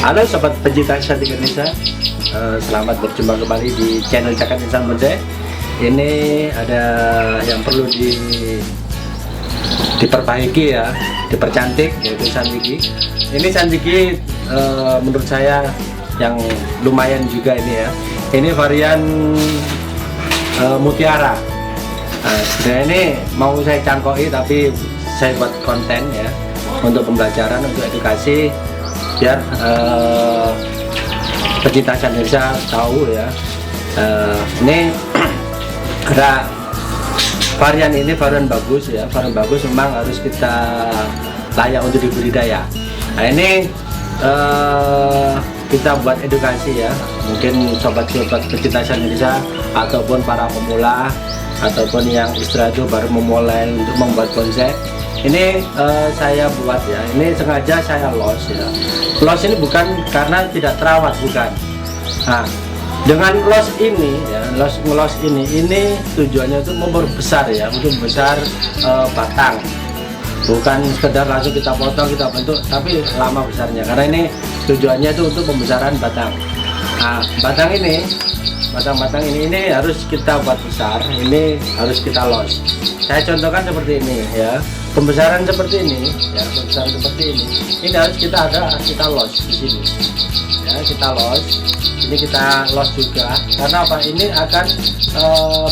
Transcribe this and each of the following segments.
Halo sobat pencinta cantik Indonesia, selamat berjumpa kembali di channel Cakap Insan Bonsai. Ini ada yang perlu diperbaiki ya, dipercantik, yaitu Sanjiki. Ini Sanjiki menurut saya yang lumayan juga ini ya. Ini varian mutiara. Sebenarnya ini mau saya cangkoi tapi saya buat konten ya, untuk pembelajaran, untuk edukasi, biar pecinta Indonesia tahu ya. Ini ada varian ini, varian bagus ya, varian bagus, memang harus kita layak untuk dibudidaya. Nah ini kita buat edukasi ya, mungkin sobat-sobat pecinta Indonesia ataupun para pemula ataupun yang istilah itu baru memulai untuk membuat bonsai. Ini saya buat ya, ini sengaja saya los ya. Los ini bukan karena tidak terawat, bukan. Nah, dengan los ini ya, los ini tujuannya untuk memperbesar ya, untuk membesar batang. Bukan sekedar langsung kita potong, kita bentuk, tapi lama besarnya. Karena ini tujuannya itu untuk pembesaran batang. Nah, batang ini harus kita buat besar, ini harus kita los. Saya contohkan seperti ini ya. Pembesaran seperti ini ya, pembesaran seperti ini harus kita los di sini ya, kita los ini, kita los juga karena apa, ini akan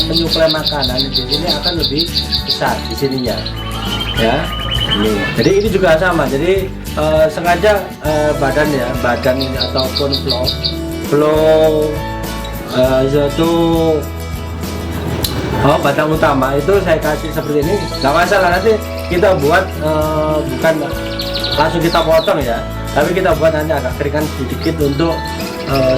menyuplai makanan di sini, akan lebih besar di sininya ya. Ini jadi ini juga sama, jadi sengaja badan ini ataupun flow itu batang utama itu saya kasih seperti ini, nggak masalah. Nanti kita buat bukan langsung kita potong ya, tapi kita buat nanti agak keringan sedikit untuk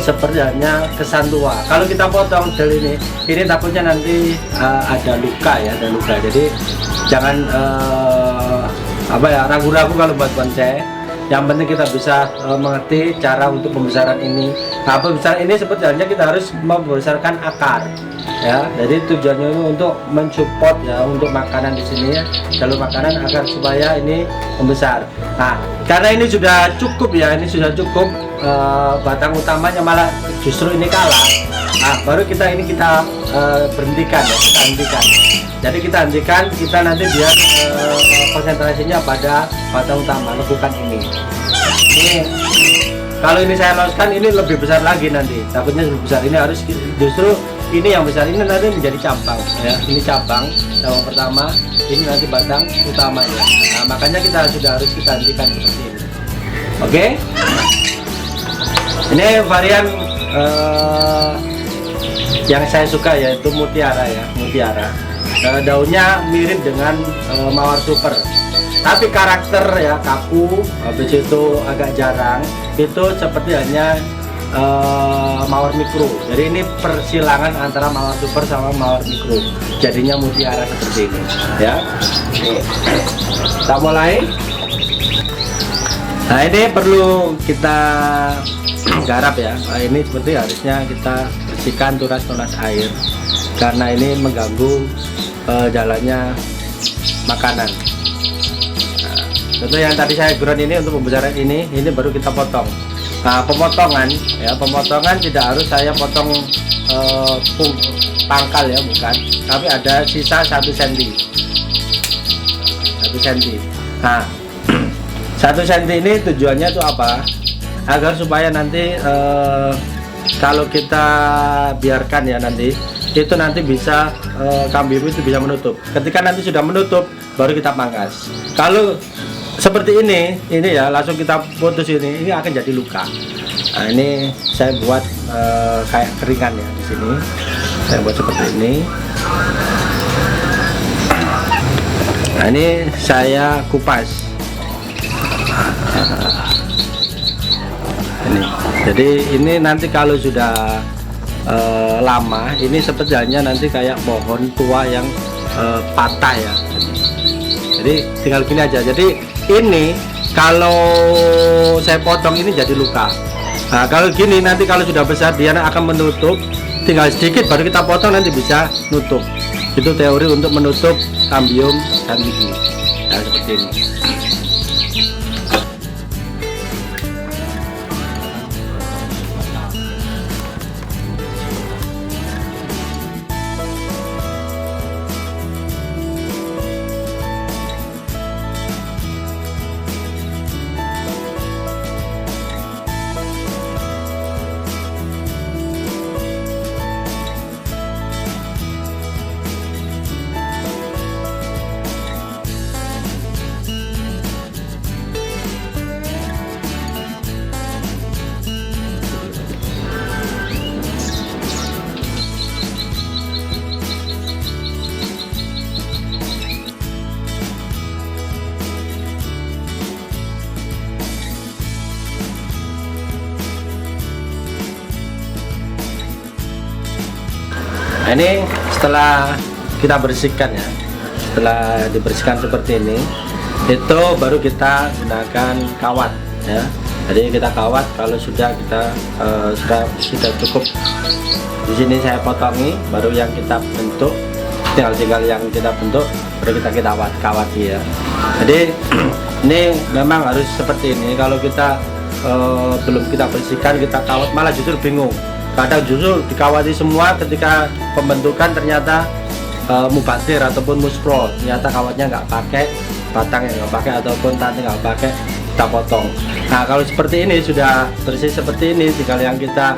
seperti hanya kesan tua. Kalau kita potong del ini takutnya nanti ada luka ya, ada luka. Jadi jangan ragu-ragu kalau buat bonsai. Yang penting kita bisa mengerti cara untuk pembesaran ini. Nah, pembesaran ini sebenarnya kita harus membesarkan akar ya. Jadi tujuannya ini untuk mensupport ya, untuk makanan di sini ya, jalur makanan agar supaya ini membesar. Nah, karena ini sudah cukup ya, ini sudah cukup batang utamanya malah justru ini kalah. Nah, baru kita berhentikan ya, kita hentikan. Jadi kita hentikan, kita nanti biar konsentrasinya pada batang utama, lekukan ini. Ini kalau ini saya loskan, ini lebih besar lagi nanti. Takutnya lebih besar. Ini harus justru ini yang besar, ini nanti menjadi cabang ya. Ini cabang pertama, ini nanti batang utamanya. Nah, makanya kita harus kita hentikan seperti ini. Oke? Ini varian yang saya suka yaitu mutiara ya, mutiara. Daunnya mirip dengan mawar super, tapi karakter ya kaku, habis itu agak jarang. Itu seperti hanya mawar mikro. Jadi ini persilangan antara mawar super sama mawar mikro, jadinya mutiara seperti ini ya. Kita mulai. Nah, ini perlu kita garap ya. Nah, ini seperti harusnya kita bersihkan tunas-tunas air karena ini mengganggu jalannya makanan. Nah, contoh yang tadi saya ground ini untuk pembesaran ini baru kita potong. Nah, pemotongan tidak harus saya potong pangkal ya, bukan, tapi ada sisa 1 cm. 1 cm. Nah, 1 cm ini tujuannya itu apa? Agar supaya nanti kalau kita biarkan ya, nanti bisa kambium itu bisa menutup. Ketika nanti sudah menutup, baru kita pangkas. Kalau seperti ini ya langsung kita putus, ini akan jadi luka. Nah, ini saya buat kayak keringan ya di sini. Saya buat seperti ini. Nah, ini saya kupas. Ini. Jadi ini nanti kalau sudah lama, ini sepertinya nanti kayak pohon tua yang patah ya. Jadi tinggal gini aja. Jadi ini kalau saya potong ini jadi luka. Nah, kalau gini nanti kalau sudah besar dia akan menutup. Tinggal sedikit baru kita potong, nanti bisa nutup. Itu teori untuk menutup kambium dan gigi. Nah, seperti ini. ini setelah kita bersihkan ya, setelah dibersihkan seperti ini, itu baru kita gunakan kawat ya. Jadi kita kawat kalau sudah kita sudah cukup. Di sini saya potongi, baru yang kita bentuk, tinggal yang kita bentuk, baru kita kawati ya. Jadi ini memang harus seperti ini. Kalau kita belum kita bersihkan, kita kawat, malah justru bingung. Kadang justru dikawati semua, ketika pembentukan ternyata mubatir ataupun muspro, ternyata kawatnya nggak pakai, batangnya nggak pakai, ataupun tadi nggak pakai, kita potong. Nah kalau seperti ini sudah bersih seperti ini, tinggal yang kita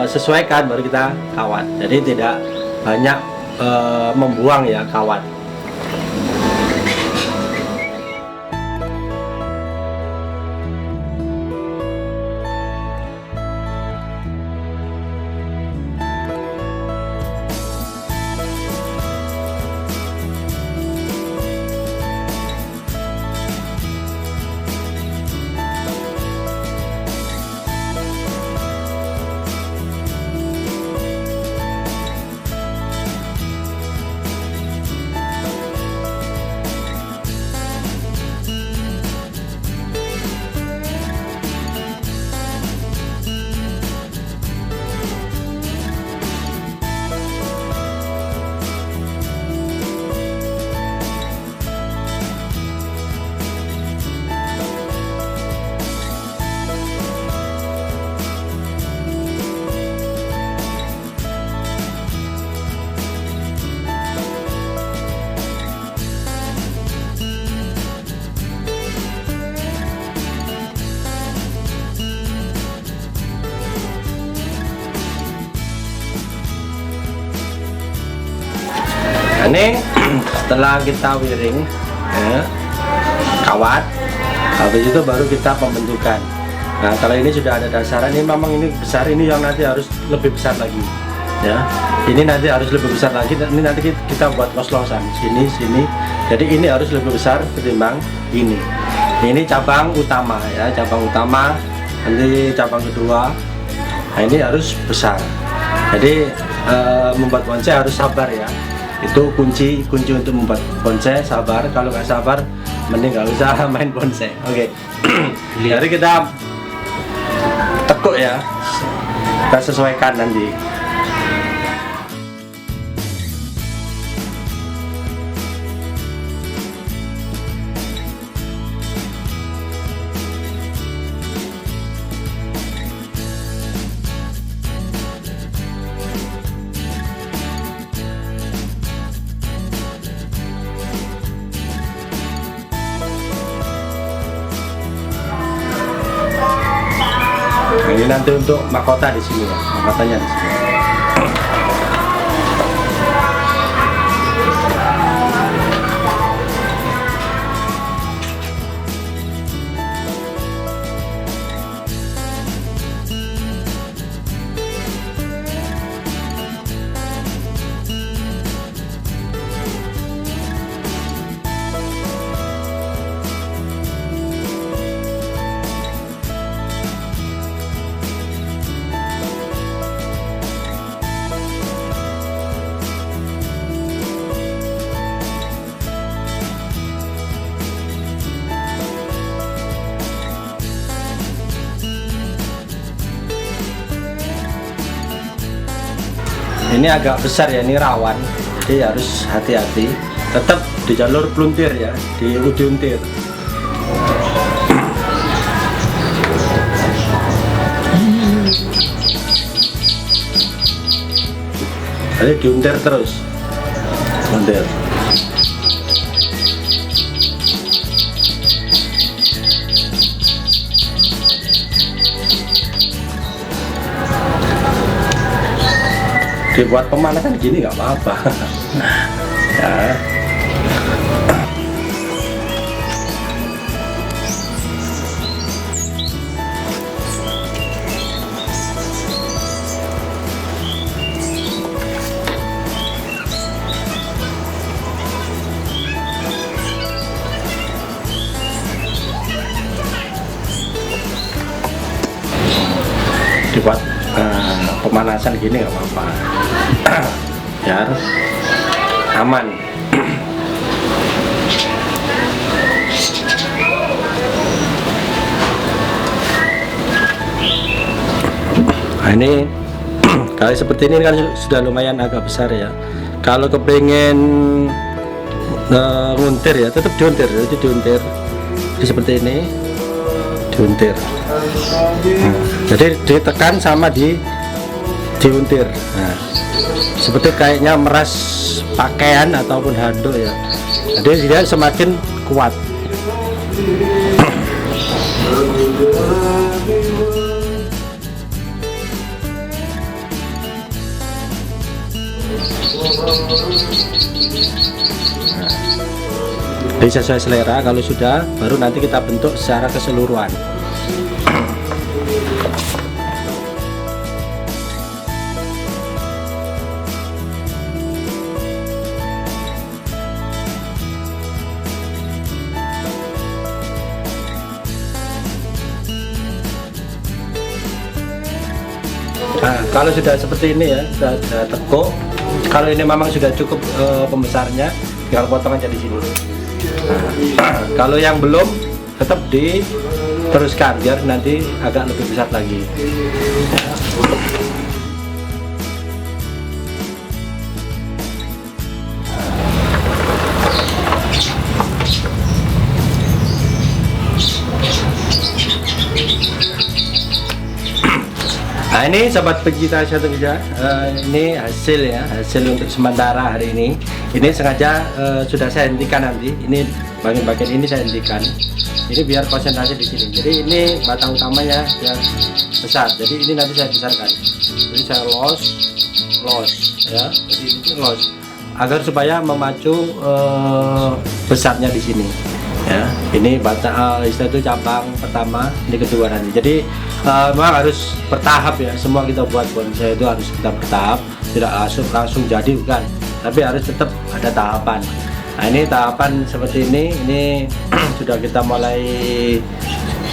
sesuaikan baru kita kawat. Jadi tidak banyak membuang ya kawat. Ini setelah kita wiring ya, kawat, habis itu baru kita pembentukan. Nah kalau ini sudah ada dasaran, ini memang ini besar, ini yang nanti harus lebih besar lagi ya. Ini nanti harus lebih besar lagi, ini nanti kita buat los-losan sini. Jadi ini harus lebih besar ketimbang ini. Ini cabang utama ya, cabang utama, nanti cabang kedua. Nah ini harus besar. Jadi membuat bonsai harus sabar ya. Itu kunci untuk membuat bonsai, sabar. Kalau nggak sabar mending nggak usah main bonsai. Oke. Jadi kita tekuk ya, kita sesuaikan nanti. Ini nanti untuk mahkota di sini ya, mahkotanya di sini. Ini agak besar ya, ini rawan, jadi harus hati-hati. Tetap di jalur peluntir ya, di untir. Jadi diuntir terus, untir. Dibuat pemanasan gini nggak apa-apa ya. Dibuat pemanasan gini nggak apa-apa. biar aman. Nah, ini kalau seperti ini kan sudah lumayan agak besar ya. Kalau kepengen nguntir ya tetap diuntir, jadi diuntir seperti ini, diuntir. Jadi ditekan sama diuntir. Nah, seperti kayaknya meras pakaian ataupun handuk ya. Jadi dia semakin kuat. Jadi sesuai selera. Kalau sudah, baru nanti kita bentuk secara keseluruhan. Nah, kalau sudah seperti ini ya, sudah tekuk. Kalau ini memang sudah cukup pembesarnya, tinggal potong aja di sini. Nah, kalau yang belum, tetap diteruskan biar nanti agak lebih besar lagi. Nah, ini sobat pecinta satu kerja, ini hasil ya, hasil untuk sementara hari ini. Ini sengaja sudah saya hentikan nanti. Ini bagian-bagian ini saya hentikan. Ini biar konsentrasi di sini. Jadi ini batang utamanya yang besar. Jadi ini nanti saya besarkan. Jadi saya los ya. Jadi ini los agar supaya memacu besarnya di sini. Ya, ini batang istilah itu cabang pertama, ini kedua nanti. Jadi memang harus bertahap ya. Semua kita buat bonsai itu harus kita bertahap, tidak langsung jadi bukan, tapi harus tetap ada tahapan. Nah, ini tahapan seperti ini sudah kita mulai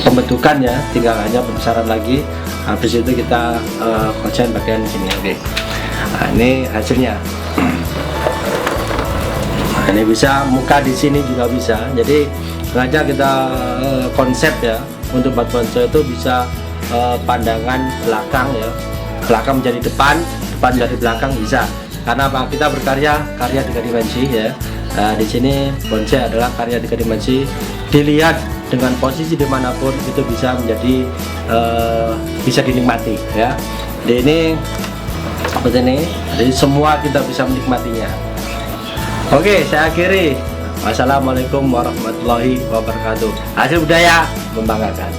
pembentukan ya, tinggal hanya pembesaran lagi. Habis itu kita konsen bagian sini. Oke. Nah, ini hasilnya. Nah, ini bisa muka di sini juga bisa. Jadi sengaja kita konsep ya untuk buat bonsai itu bisa pandangan belakang ya, belakang menjadi depan, depan menjadi belakang bisa. Karena apa? Kita berkarya karya 3 dimensi ya. Nah, di sini bonsai adalah karya 3 dimensi. Dilihat dengan posisi dimanapun itu bisa menjadi bisa dinikmati ya. Jadi ini seperti ini. Jadi semua kita bisa menikmatinya. Oke, saya akhiri. Wassalamualaikum warahmatullahi wabarakatuh. Hasil budaya membanggakan.